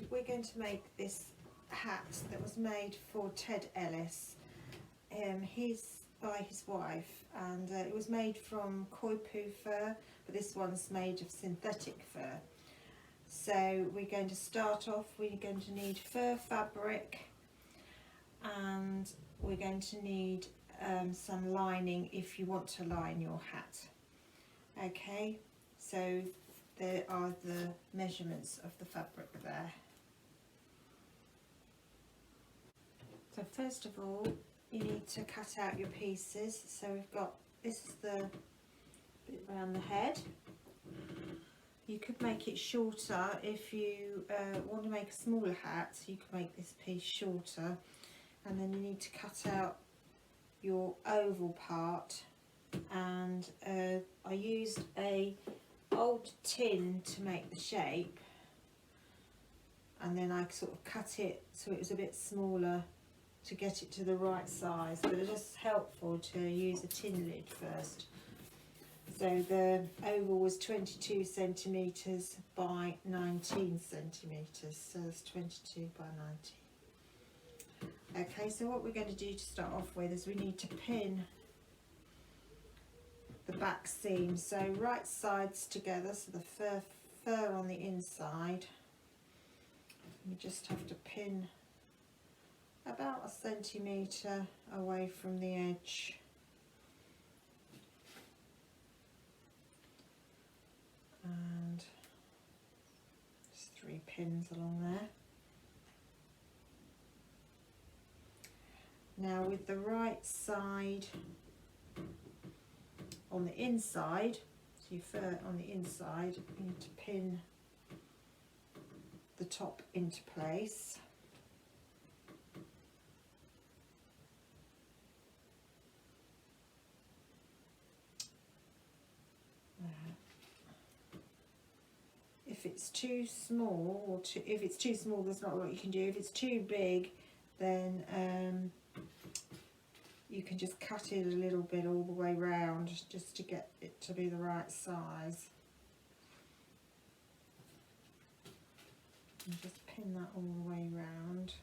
we're going to make this hat that was made for Ted Ellis. He's by his wife, and it was made from Coypu fur, but this one's made of synthetic fur. So we're going to start off, we're going to need fur fabric, and we're going to need some lining if you want to line your hat. Okay, so there are the measurements of the fabric there. So first of all, you need to cut out your pieces. So we've got, this is the bit around the head. You could make it shorter if you want to make a smaller hat. You could make this piece shorter, and then you need to cut out your oval part. And I used a old tin to make the shape, and then I sort of cut it so it was a bit smaller to get it to the right size, but it's just helpful to use a tin lid first. So the oval was 22 centimetres by 19 centimetres, so it's 22 by 19. Okay, so what we're going to do to start off with is we need to pin the back seam, so right sides together, so the fur on the inside. You just have to pin about a centimetre away from the edge. And just 3 pins along there. Now with the right side on the inside, so your fur on the inside, you need to pin the top into place. If it's too small, or if it's too small, there's not a lot you can do. If it's too big, then you can just cut it a little bit all the way round, just to get it to be the right size. And just pin that all the way round.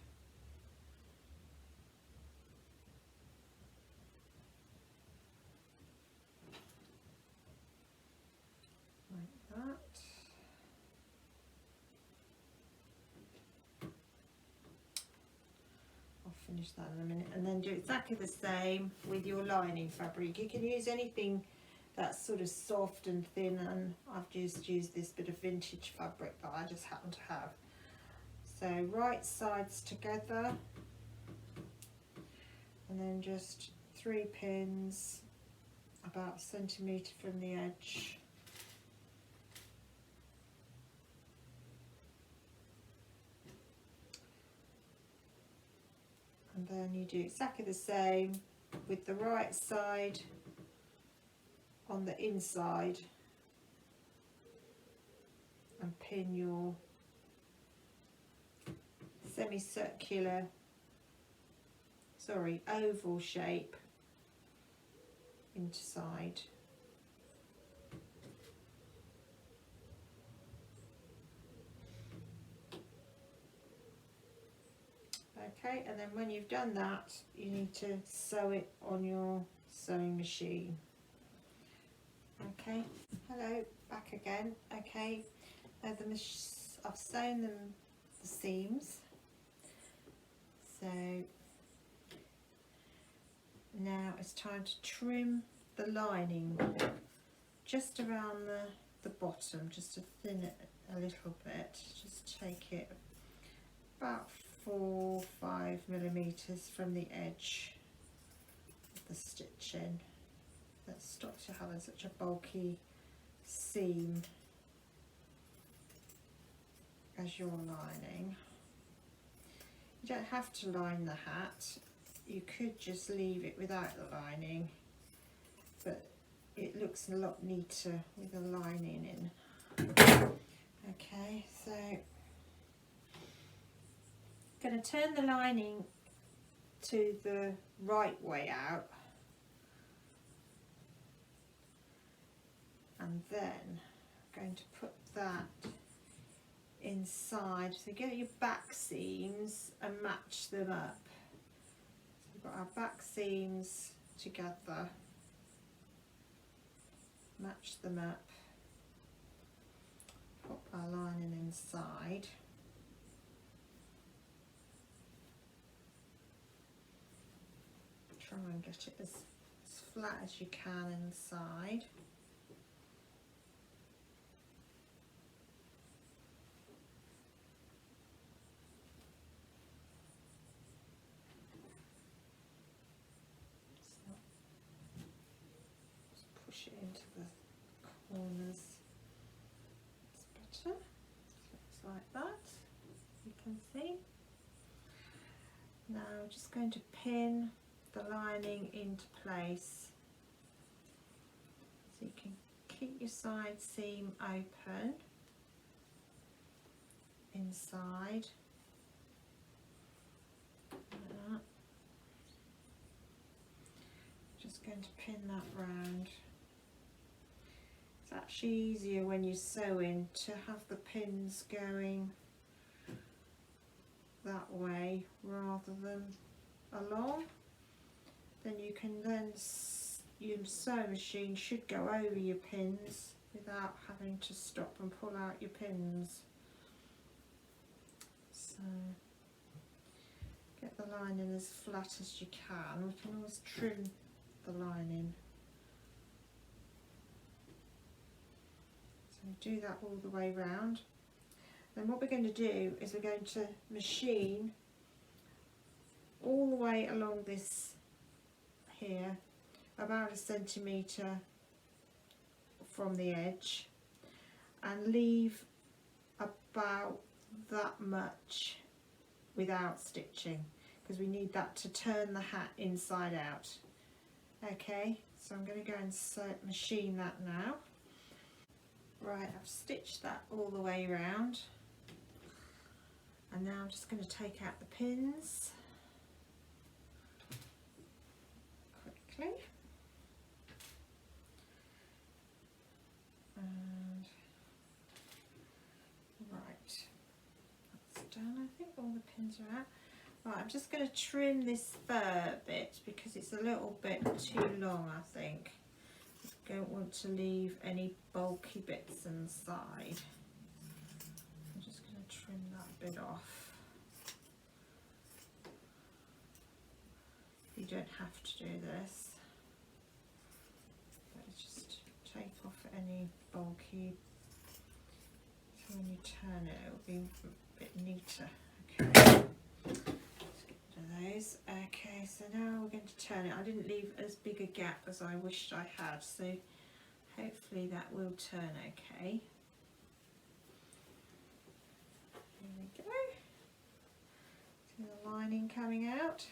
Like that. Finish that in a minute, and then do exactly the same with your lining fabric. You can use anything that's sort of soft and thin, and I've just used this bit of vintage fabric that I just happen to have. So right sides together, and then just 3 pins about a centimetre from the edge. And then you do exactly the same with the right side on the inside, and pin your oval shape inside. Okay, and then when you've done that, you need to sew it on your sewing machine. Okay, hello, back again. Okay, now I've sewn the seams. So now it's time to trim the lining just around the bottom, just to thin it a little bit. Just take it about 4 or 5 millimeters from the edge of the stitching. That stops you having such a bulky seam as you're lining. You don't have to line the hat. You could just leave it without the lining, but it looks a lot neater with the lining in. Okay, so I'm going to turn the lining to the right way out, and then I'm going to put that inside. So get your back seams and match them up. So we've got our back seams together, match them up, pop our lining inside. Try and get it as flat as you can inside. Just push it into the corners. It's better. Looks like that. You can see. Now I'm just going to pin the lining into place, so you can keep your side seam open inside like that. Just going to pin that round. It's actually easier when you're sewing to have the pins going that way rather than along. Then you can your sewing machine should go over your pins without having to stop and pull out your pins. So get the lining as flat as you can. We can always trim the lining. So do that all the way round. Then what we're going to do is we're going to machine all the way along this here, about 1 centimetre from the edge, and leave about that much without stitching, because we need that to turn the hat inside out. Okay, so I'm going to go and machine that now. Right, I've stitched that all the way around, and now I'm just going to take out the pins quickly. And right, that's done. I think all the pins are out. Right, I'm just going to trim this fur bit because it's a little bit too long, I think. I don't want to leave any bulky bits inside. I'm just going to trim that bit off. You don't have to do this, but just take off any bulky, so when you turn it, it'll be a bit neater. Okay, let's get rid of those. Okay, so now we're going to turn it. I didn't leave as big a gap as I wished I had, so hopefully that will turn okay. Here we go. See the lining coming out.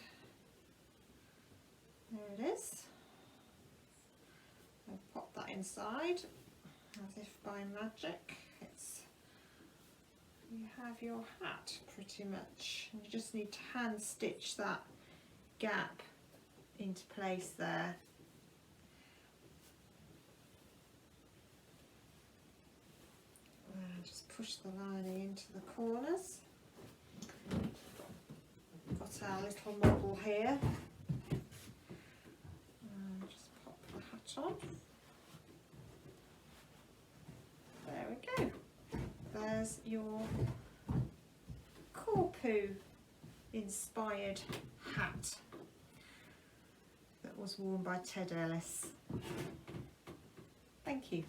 There it is. I'll pop that inside as if by magic. You have your hat pretty much, and you just need to hand stitch that gap into place there. And just push the lining into the corners. Got our little model here. And just pop the hat on. There we go. There's your Coypu inspired hat that was worn by Ted Ellis. Thank you.